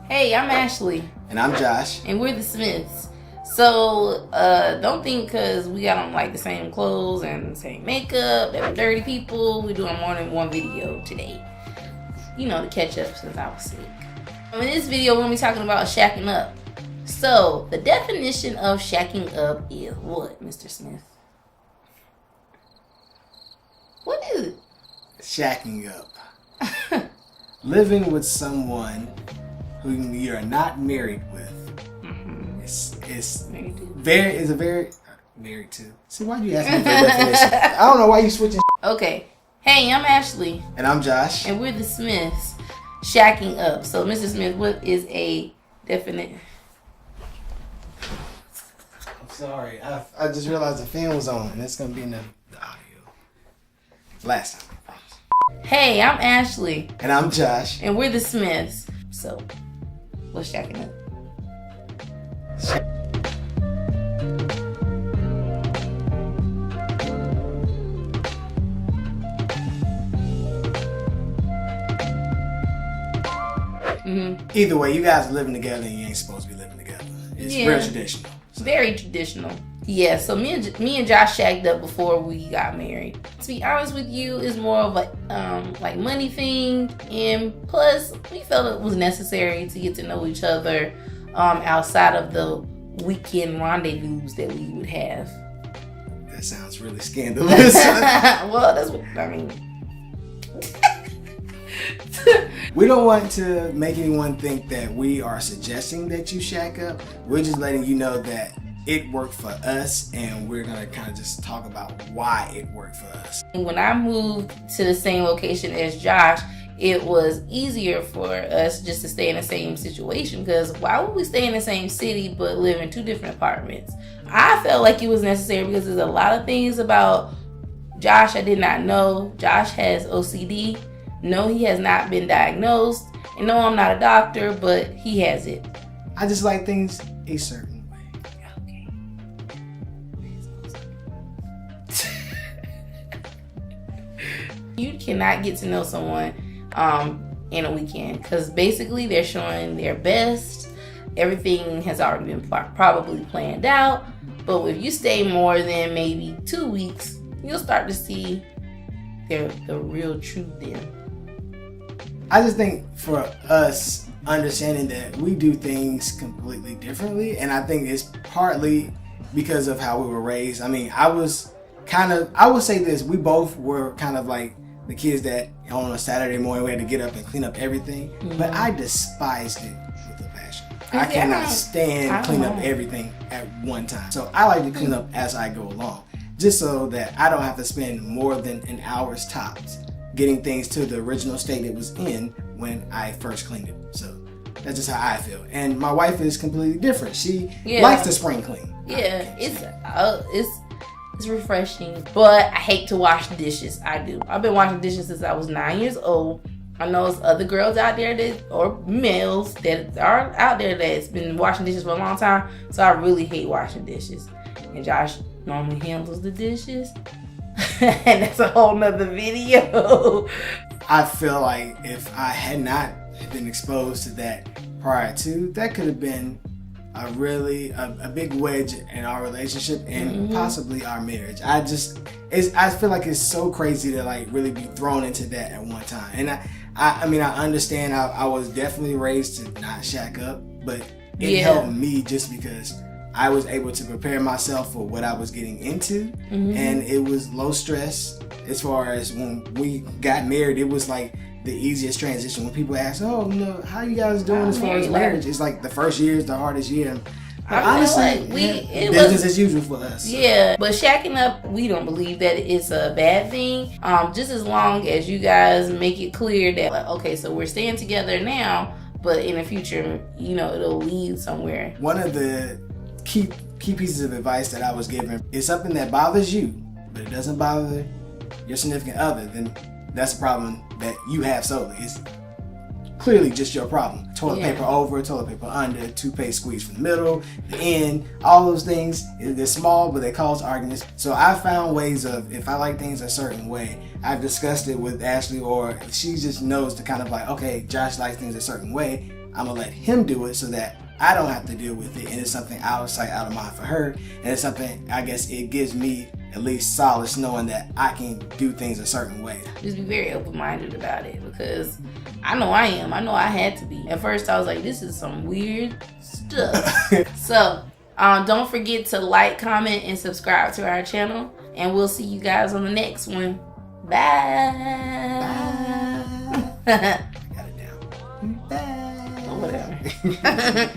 Hey, I'm Ashley. And I'm Josh. And we're the Smiths. So, don't think because we got on like the same clothes and the same makeup that we're dirty people. We're doing more than one video today. You know, to catch up since I was sick. In this video, we're going to be talking about shacking up. So, the definition of shacking up is what, Mr. Smith? What is it? Shacking up. Living with someone who you are not married with. Mm-hmm. It's married a very married to. See, why do you ask me for a definition? I don't know why you switching. Okay. Hey, I'm Ashley. And I'm Josh. And we're the Smiths. Shacking up. So, Mr. Smith, what is a definite? I'm sorry. I just realized the film was on, and it's gonna be in the audio. Last time. Hey, I'm Ashley. And I'm Josh. And we're the Smiths. So, what's shacking up? Mm-hmm. Either way, you guys are living together and you ain't supposed to be living together. It's real traditional. So. Very traditional. Yeah, so me and Josh shacked up before we got married. To be honest with you, it's more of a like money thing, and plus we felt it was necessary to get to know each other outside of the weekend rendezvous that we would have. That sounds really scandalous. Well, that's what I mean. We don't want to make anyone think that we are suggesting that you shack up. We're just letting you know that it worked for us, and we're gonna kind of just talk about why it worked for us. When I moved to the same location as Josh, it was easier for us just to stay in the same situation, because why would we stay in the same city but live in two different apartments? I felt like it was necessary because there's a lot of things about Josh I did not know. Josh has OCD. No, he has not been diagnosed. And no, I'm not a doctor, but he has it. I just like things a certain way. You cannot get to know someone in a weekend, because basically they're showing their best. Everything has already been probably planned out. But if you stay more than maybe 2 weeks, you'll start to see the real truth then. I just think for us, understanding that we do things completely differently, and I think it's partly because of how we were raised. I mean, I would say this, we both were kind of like the kids that on a Saturday morning we had to get up and clean up everything, but I despised it with a passion. I cannot stand clean up everything at one time. So I like to clean up as I go along, just so that I don't have to spend more than an hour's tops getting things to the original state it was in when I first cleaned it. So that's just how I feel. And my wife is completely different. She likes to spring clean. Yeah, it's refreshing, but I hate to wash dishes. I do. I've been washing dishes since I was 9 years old. I know there's other girls out there or males that are out there that's been washing dishes for a long time. So I really hate washing dishes. And Josh normally handles the dishes. And that's a whole nother video. I feel like if I had not been exposed to that prior to, that could have been a big wedge in our relationship and possibly our marriage. I feel like it's so crazy to like really be thrown into that at one time. And I mean, I understand I was definitely raised to not shack up, but it helped me just because I was able to prepare myself for what I was getting into, and it was low stress. As far as when we got married, it was like the easiest transition. When people ask, "Oh, how you guys doing as far as marriage?" It's like the first year is the hardest year. But honestly, business as usual for us. So. Yeah, but shacking up, we don't believe that it's a bad thing. Just as long as you guys make it clear that, like, okay, so we're staying together now, but in the future, it'll lead somewhere. One of the key pieces of advice that I was given is something that bothers you, but it doesn't bother your significant other, then that's a problem that you have solely. It's clearly just your problem. Toilet paper over, toilet paper under, toothpaste squeeze from the middle, the end, all those things, they're small, but they cause arguments. So I found ways of, if I like things a certain way, I've discussed it with Ashley, or she just knows to kind of like, okay, Josh likes things a certain way. I'm gonna let him do it so that I don't have to deal with it, and it's something out of sight, out of mind for her, and it's something, I guess it gives me at least solace knowing that I can do things a certain way. Just be very open-minded about it, because I know I am. I know I had to be. At first I was like, this is some weird stuff. So don't forget to like, comment, and subscribe to our channel, and we'll see you guys on the next one. Bye. Got it down. Bye. Whatever.